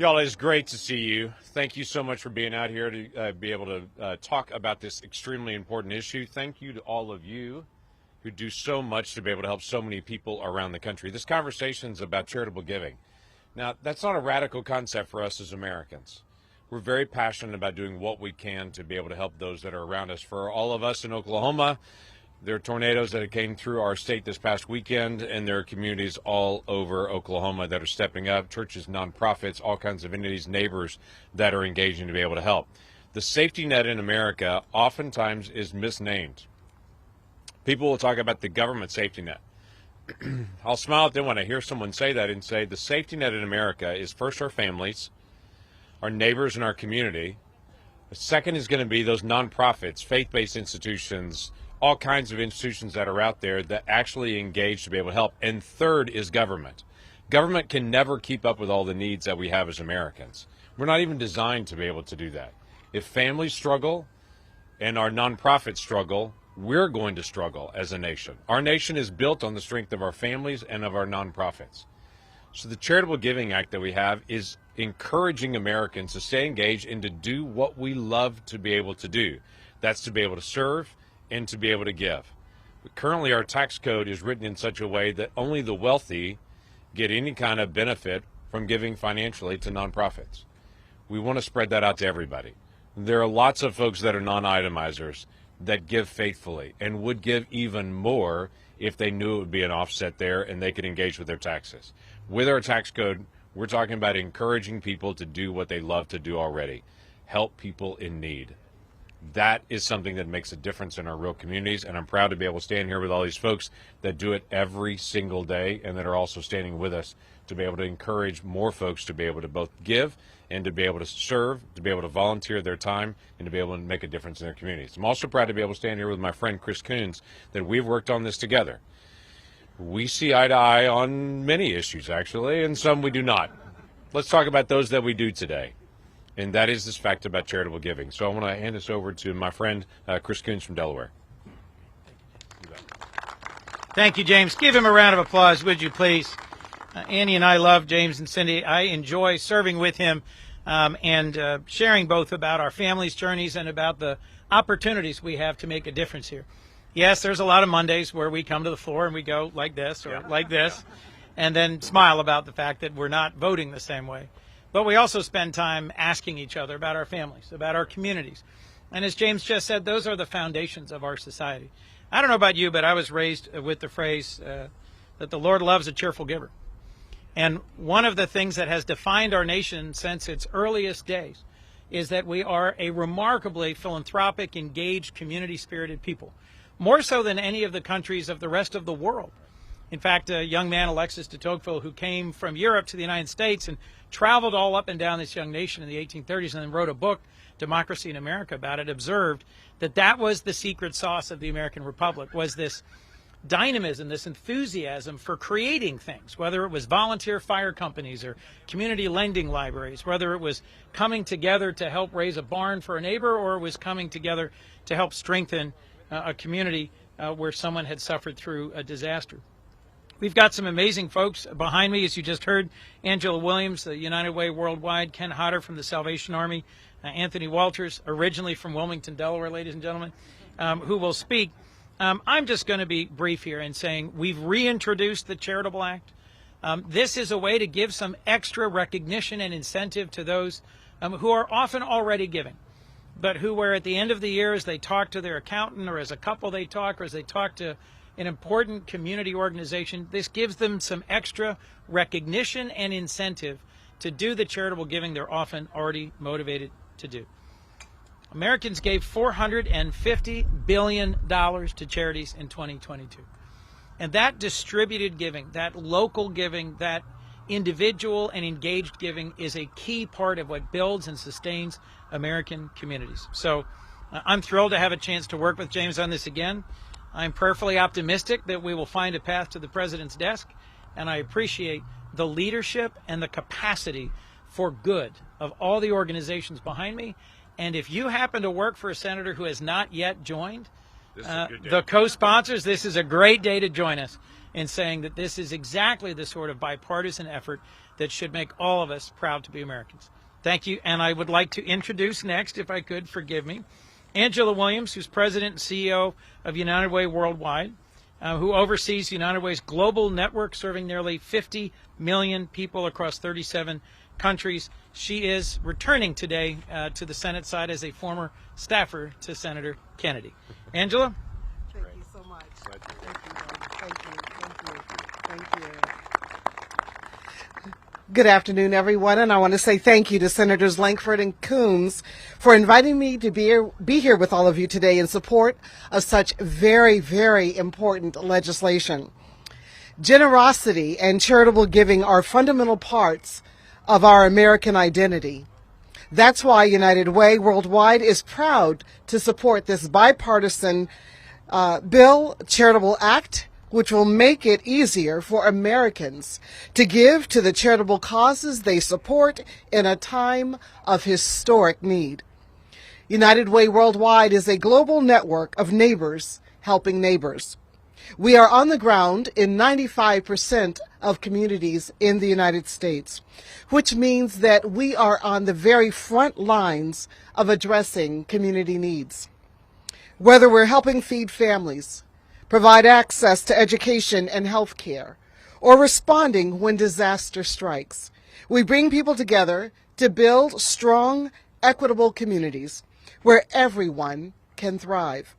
Y'all, it's great to see you. Thank you so much for being out here to be able to talk about this extremely important issue. Thank you to all of you who do so much to be able to help so many people around the country. This conversation is about charitable giving. Now, that's not a radical concept for us as Americans. We're very passionate about doing what we can to be able to help those that are around us. For all of us in Oklahoma, there are tornadoes that came through our state this past weekend, and there are communities all over Oklahoma that are stepping up, churches, nonprofits, all kinds of entities, neighbors that are engaging to be able to help. The safety net in America oftentimes is misnamed. People will talk about the government safety net. I'll smile at them when I hear someone say that and say the safety net in America is first our families, our neighbors, and our community. The second is going to be those nonprofits, faith-based institutions, all kinds of institutions that are out there that actually engage to be able to help. And third is government. Government can never keep up with all the needs that we have as Americans. We're not even designed to be able to do that. If families struggle and our nonprofits struggle, we're going to struggle as a nation. Our nation is built on the strength of our families and of our nonprofits. So the Charitable Giving Act that we have is encouraging Americans to stay engaged and to do what we love to be able to do. That's to be able to serve and to be able to give. But currently, our tax code is written in such a way that only the wealthy get any kind of benefit from giving financially to nonprofits. We want to spread that out to everybody. There are lots of folks that are non-itemizers that give faithfully and would give even more if they knew it would be an offset there and they could engage with their taxes. With our tax code, we're talking about encouraging people to do what they love to do already, help people in need. That is something that makes a difference in our real communities, and I'm proud to be able to stand here with all these folks that do it every single day and that are also standing with us to be able to encourage more folks to be able to both give and to be able to serve, to be able to volunteer their time, and to be able to make a difference in their communities. I'm also proud to be able to stand here with my friend Chris Coons, that we've worked on this together. We see eye to eye on many issues, actually, and some we do not. Let's talk about those that we do today. And that is this fact about charitable giving. So I want to hand this over to my friend, Chris Coons from Delaware. Thank you, James. Give him a round of applause, would you please? Annie and I love James and Cindy. I enjoy serving with him and sharing both about our family's journeys and about the opportunities we have to make a difference here. Yes, there's a lot of Mondays where we come to the floor and we go like this or like this and then smile about the fact that we're not voting the same way. But we also spend time asking each other about our families, about our communities. And as James just said, those are the foundations of our society. I don't know about you, but I was raised with the phrase that the Lord loves a cheerful giver. And one of the things that has defined our nation since its earliest days is that we are a remarkably philanthropic, engaged, community-spirited people, more so than any of the countries of the rest of the world. In fact, a young man, Alexis de Tocqueville, who came from Europe to the United States and traveled all up and down this young nation in the 1830s and then wrote a book, Democracy in America, about it, observed that that was the secret sauce of the American Republic, was this dynamism, this enthusiasm for creating things, whether it was volunteer fire companies or community lending libraries, whether it was coming together to help raise a barn for a neighbor or it was coming together to help strengthen a community where someone had suffered through a disaster. We've got some amazing folks behind me, as you just heard. Angela Williams, the United Way Worldwide, Ken Hodder from the Salvation Army, Anthony Walters, originally from Wilmington, Delaware, ladies and gentlemen, who will speak. I'm just going to be brief here in saying we've reintroduced the Charitable Act. This is a way to give some extra recognition and incentive to those who are often already giving, but who, where at the end of the year, as they talk to their accountant or as a couple they talk or as they talk to an important community organization, this gives them some extra recognition and incentive to do the charitable giving they're often already motivated to do. Americans gave $450 billion to charities in 2022. And that distributed giving, that local giving, that individual and engaged giving is a key part of what builds and sustains American communities. So I'm thrilled to have a chance to work with James on this again. I'm prayerfully optimistic that we will find a path to the president's desk, and I appreciate the leadership and the capacity for good of all the organizations behind me. And if you happen to work for a senator who has not yet joined the co-sponsors, this is a great day to join us in saying that this is exactly the sort of bipartisan effort that should make all of us proud to be Americans. Thank you, and I would like to introduce next, if I could, forgive me, Angela Williams, who's President and CEO of United Way Worldwide, who oversees United Way's global network serving nearly 50 million people across 37 countries. She is returning today to the Senate side as a former staffer to Senator Kennedy. Angela? Thank you so much. Thank you, Doug. Thank you. Thank you. Good afternoon, everyone, and I want to say thank you to Senators Lankford and Coons for inviting me to be here with all of you today in support of such very, very important legislation. Generosity and charitable giving are fundamental parts of our American identity. That's why United Way Worldwide is proud to support this bipartisan charitable act, which will make it easier for Americans to give to the charitable causes they support in a time of historic need. United Way Worldwide is a global network of neighbors helping neighbors. We are on the ground in 95% of communities in the United States, which means that we are on the very front lines of addressing community needs. Whether we're helping feed families, provide access to education and health care, or responding when disaster strikes, we bring people together to build strong, equitable communities where everyone can thrive.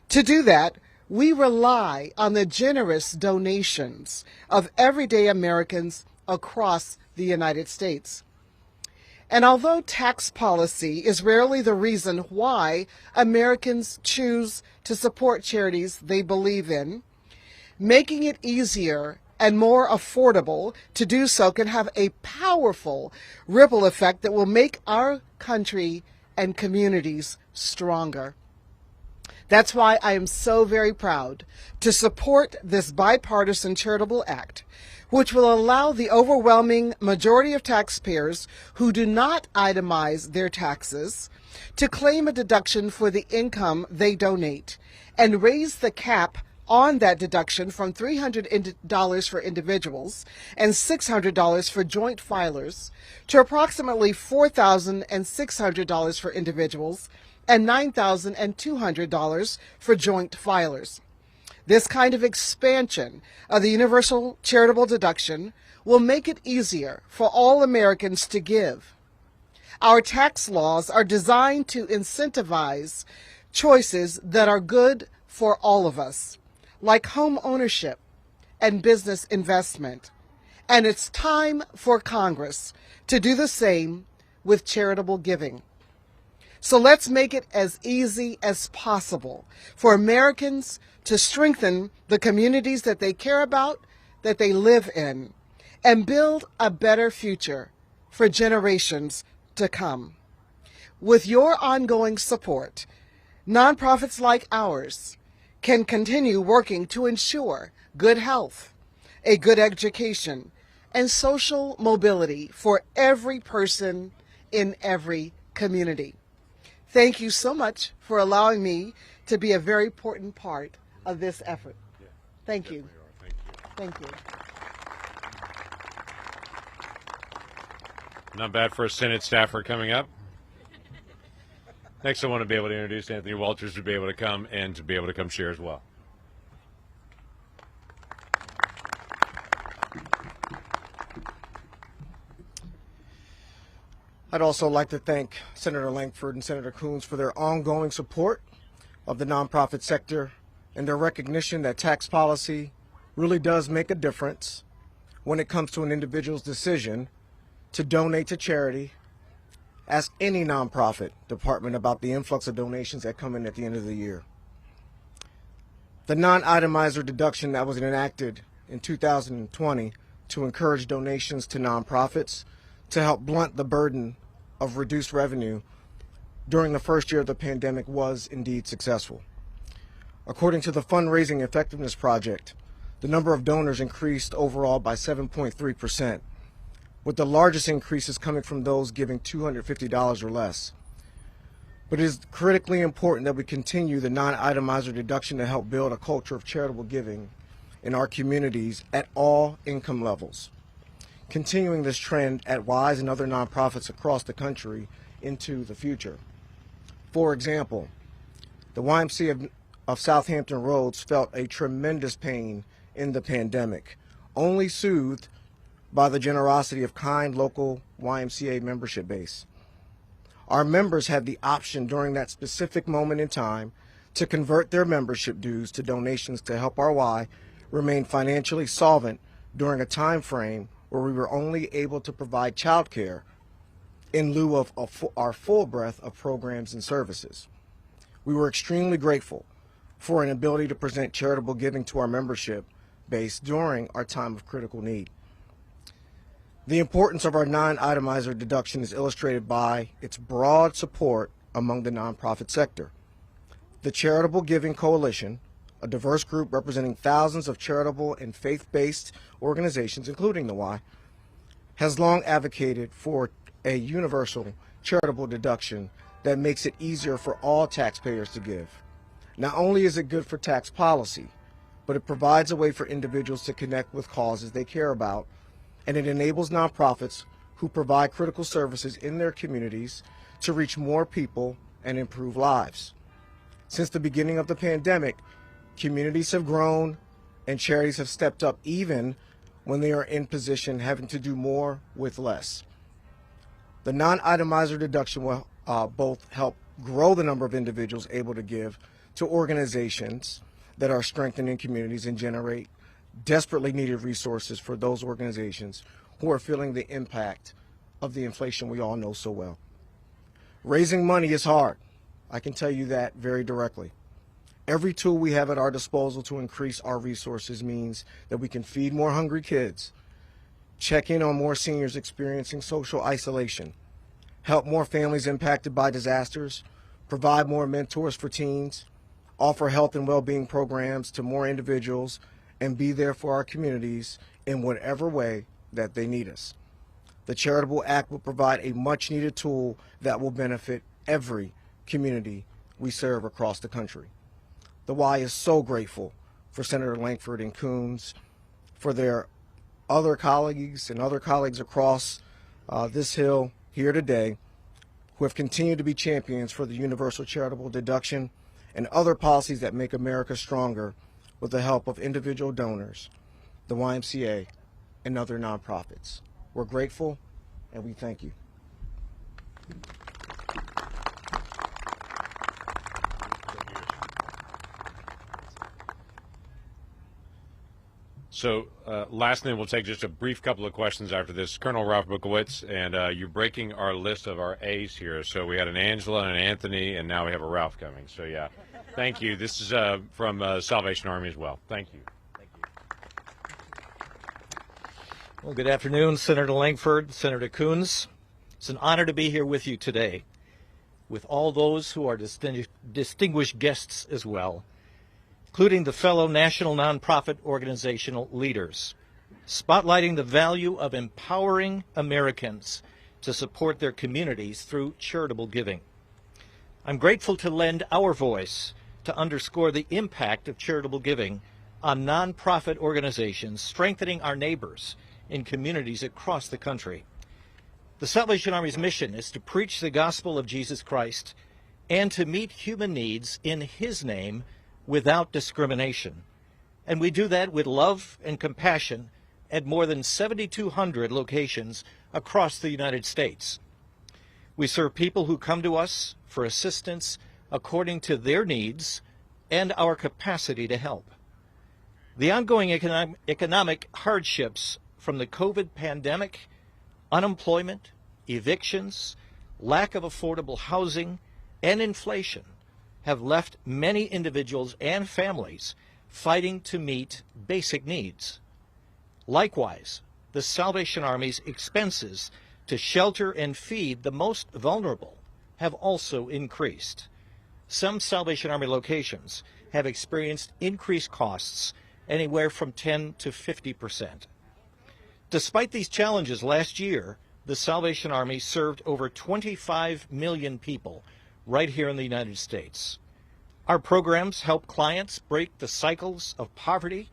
To do that, we rely on the generous donations of everyday Americans across the United States. And although tax policy is rarely the reason why Americans choose to support charities they believe in, making it easier and more affordable to do so can have a powerful ripple effect that will make our country and communities stronger. That's why I am so very proud to support this bipartisan charitable act, which will allow the overwhelming majority of taxpayers who do not itemize their taxes to claim a deduction for the income they donate and raise the cap on that deduction from $300 for individuals and $600 for joint filers to approximately $4,600 for individuals and $9,200 for joint filers. This kind of expansion of the universal charitable deduction will make it easier for all Americans to give. Our tax laws are designed to incentivize choices that are good for all of us, like home ownership and business investment. And it's time for Congress to do the same with charitable giving. So let's make it as easy as possible for Americans to strengthen the communities that they care about, that they live in, and build a better future for generations to come. With your ongoing support, nonprofits like ours can continue working to ensure good health, a good education, and social mobility for every person in every community. Thank you so much for allowing me to be a very important part of this effort. Thank you. Thank you. Not bad for a Senate staffer coming up. Next, I want to be able to introduce Anthony Walters to be able to come and to be able to come share as well. I'd also like to thank Senator Lankford and Senator Coons for their ongoing support of the nonprofit sector and their recognition that tax policy really does make a difference when it comes to an individual's decision to donate to charity. Ask any nonprofit department about the influx of donations that come in at the end of the year. The non-itemizer deduction that was enacted in 2020 to encourage donations to nonprofits to help blunt the burden of reduced revenue during the first year of the pandemic was indeed successful. According to the Fundraising Effectiveness Project, the number of donors increased overall by 7.3%, with the largest increases coming from those giving $250 or less. But it is critically important that we continue the non-itemizer deduction to help build a culture of charitable giving in our communities at all income levels. continuing this trend at WISE and other nonprofits across the country into the future. For example, the YMCA of Southampton Roads felt a tremendous pain in the pandemic, only soothed by the generosity of kind local YMCA membership base. Our members had the option during that specific moment in time to convert their membership dues to donations to help our Y remain financially solvent during a time frame where we were only able to provide childcare in lieu of our full breadth of programs and services. We were extremely grateful for an ability to present charitable giving to our membership base during our time of critical need. The importance of our non-itemizer deduction is illustrated by its broad support among the nonprofit sector. The Charitable Giving Coalition, a diverse group representing thousands of charitable and faith-based organizations, including the Y, has long advocated for a universal charitable deduction that makes it easier for all taxpayers to give. Not only is it good for tax policy, but it provides a way for individuals to connect with causes they care about, and it enables nonprofits who provide critical services in their communities to reach more people and improve lives. Since the beginning of the pandemic, communities have grown and charities have stepped up even when they are in position having to do more with less. The non-itemizer deduction will both help grow the number of individuals able to give to organizations that are strengthening communities and generate desperately needed resources for those organizations who are feeling the impact of the inflation we all know so well. Raising money is hard. I can tell you that very directly. Every tool we have at our disposal to increase our resources means that we can feed more hungry kids, check in on more seniors experiencing social isolation, help more families impacted by disasters, provide more mentors for teens, offer health and well-being programs to more individuals, and be there for our communities in whatever way that they need us. The Charitable Act will provide a much-needed tool that will benefit every community we serve across the country. The Y is so grateful for Senator Lankford and Coons, for their other colleagues and other colleagues across this hill here today who have continued to be champions for the universal charitable deduction and other policies that make America stronger with the help of individual donors, the YMCA, and other nonprofits. We're grateful and we thank you. So lastly, we'll take just a brief couple of questions after this. Colonel Ralph Bukowitz, and you're breaking our list of our A's here. So we had an Angela and an Anthony, and now we have a Ralph coming. So yeah, thank you. This is from Salvation Army as well. Thank you. Thank you. Well, good afternoon, Senator Lankford, Senator Coons. It's an honor to be here with you today, with all those who are distinguished guests as well, including the fellow national nonprofit organizational leaders, spotlighting the value of empowering Americans to support their communities through charitable giving. I'm grateful to lend our voice to underscore the impact of charitable giving on nonprofit organizations strengthening our neighbors in communities across the country. The Salvation Army's mission is to preach the gospel of Jesus Christ and to meet human needs in His name without discrimination. And we do that with love and compassion at more than 7,200 locations across the United States. We serve people who come to us for assistance according to their needs and our capacity to help. The ongoing economic hardships from the COVID pandemic, unemployment, evictions, lack of affordable housing, and inflation have left many individuals and families fighting to meet basic needs. Likewise, the Salvation Army's expenses to shelter and feed the most vulnerable have also increased. Some Salvation Army locations have experienced increased costs anywhere from 10 to 50%. Despite these challenges, last year, the Salvation Army served over 25 million people right here in the United States. Our programs help clients break the cycles of poverty,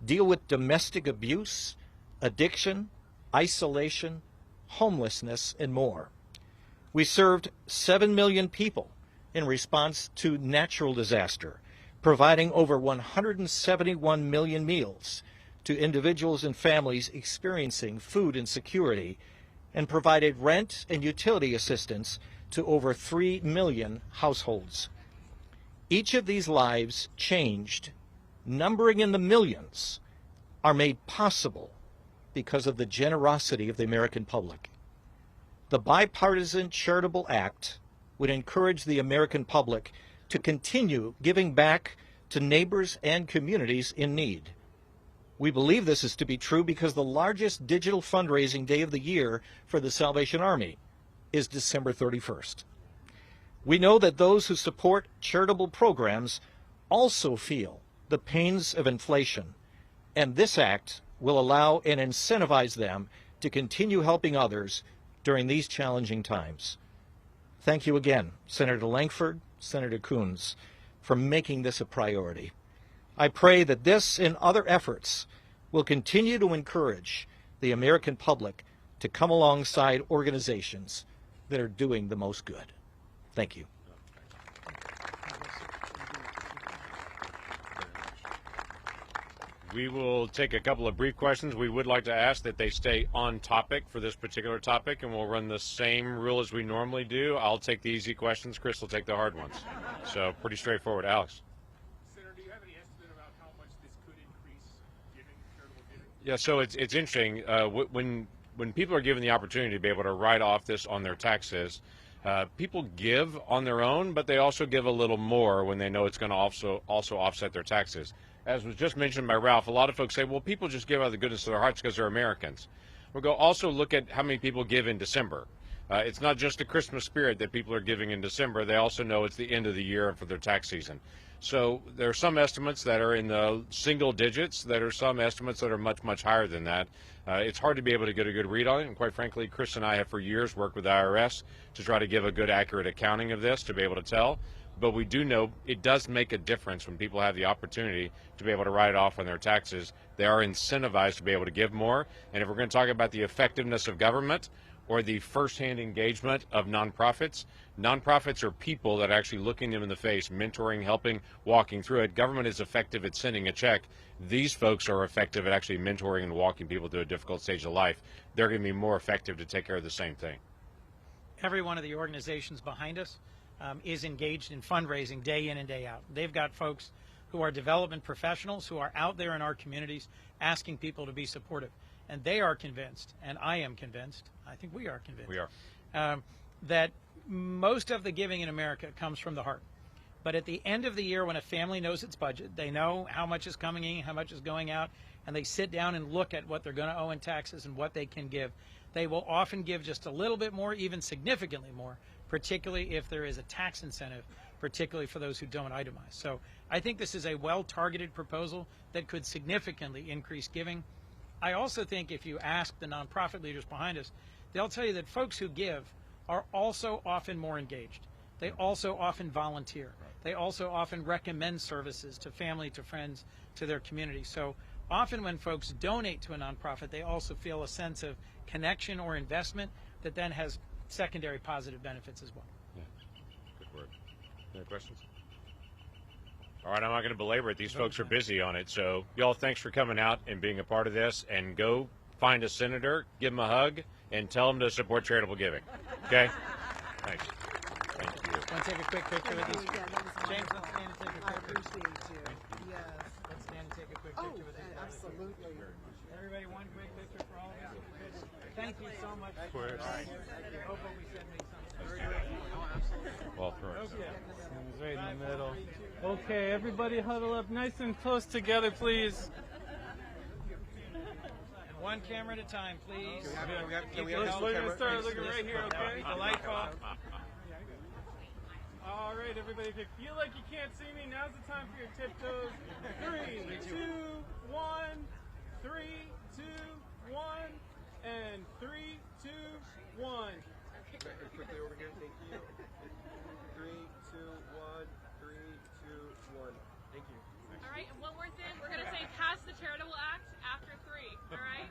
deal with domestic abuse, addiction, isolation, homelessness, and more. We served 7 million people in response to natural disaster, providing over 171 million meals to individuals and families experiencing food insecurity, and provided rent and utility assistance to over 3 million households. Each of these lives changed, numbering in the millions, are made possible because of the generosity of the American public. The bipartisan charitable act would encourage the American public to continue giving back to neighbors and communities in need. We believe this is to be true because the largest digital fundraising day of the year for the Salvation Army is December 31st. We know that those who support charitable programs also feel the pains of inflation, and this act will allow and incentivize them to continue helping others during these challenging times. Thank you again, Senator Lankford, Senator Coons, for making this a priority. I pray that this and other efforts will continue to encourage the American public to come alongside organizations that are doing the most good. Thank you. We will take a couple of brief questions. We would like to ask that they stay on topic for this particular topic, and we'll run the same rule as we normally do. I'll take the easy questions. Chris will take the hard ones. So pretty straightforward. Alex. Senator, do you have any estimate about how much this could increase charitable giving? Yeah, so it's interesting. When people are given the opportunity to be able to write off this on their taxes, people give on their own, but they also give a little more when they know it's going to also offset their taxes. As was just mentioned by Ralph, a lot of folks say, well, people just give out of the goodness of their hearts because they're Americans. We'll go also look at how many people give in December. It's not just the Christmas spirit that people are giving in December. They also know it's the end of the year for their tax season. So there are some estimates that are in the single digits. There are some estimates that are much, much higher than that. It's hard to be able to get a good read on it. And quite frankly, Chris and I have for years worked with the IRS to try to give a good, accurate accounting of this to be able to tell. But we do know it does make a difference when people have the opportunity to be able to write it off on their taxes. They are incentivized to be able to give more. And if we're going to talk about the effectiveness of government or the firsthand engagement of nonprofits, nonprofits are people that are actually looking them in the face, mentoring, helping, walking through it. Government is effective at sending a check. These folks are effective at actually mentoring and walking people through a difficult stage of life. They're going to be more effective to take care of the same thing. Every one of the organizations behind us is engaged in fundraising day in and day out. They've got folks who are development professionals who are out there in our communities asking people to be supportive. And they are convinced, and I am convinced, I think we are convinced, that most of the giving in America comes from the heart. But at the end of the year, when a family knows its budget, they know how much is coming in, how much is going out, and they sit down and look at what they're going to owe in taxes and what they can give, they will often give just a little bit more, even significantly more, particularly if there is a tax incentive, particularly for those who don't itemize. So I think this is a well-targeted proposal that could significantly increase giving. I also think if you ask the nonprofit leaders behind us, they'll tell you that folks who give are also often more engaged. They also often volunteer. They also often recommend services to family, to friends, to their community. So often when folks donate to a nonprofit, they also feel a sense of connection or investment that then has secondary positive benefits as well. Yeah. Good word. Any questions? All right, I'm not going to belabor it. These folks are busy on it. So, y'all, thanks for coming out and being a part of this. And go find a senator, give him a hug, and tell him to support charitable giving. Okay? Thanks. Thank you. Want to take a quick picture with these? Yeah, that was James, let's stand and take a I quick picture. appreciate you. Yes. Let's stand and take a quick Oh, picture with these. absolutely. Everybody, one quick picture for all of us. Thank you so much. Of course. Hope what we said made sense. Well, for us. It's right in the middle. Okay, everybody huddle up nice and close together, please. And one camera at a time, please. We're going to start looking right here, okay? The light off. All right, everybody, if you feel like you can't see me, now's the time for your tiptoes. 3, 2, 1. 3, 2, 1. And 3, 2, 1. Quickly over here, thank you. 3, 2, 1. 3, 2, 1. Thank you. All right, and one more thing. We're going to say pass the charitable act after 3. All right?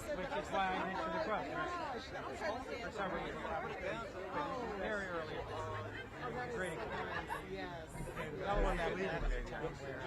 which is why I mentioned the cross. For some reason, I was very early. Great experience. Yes. The other one that we had at the time where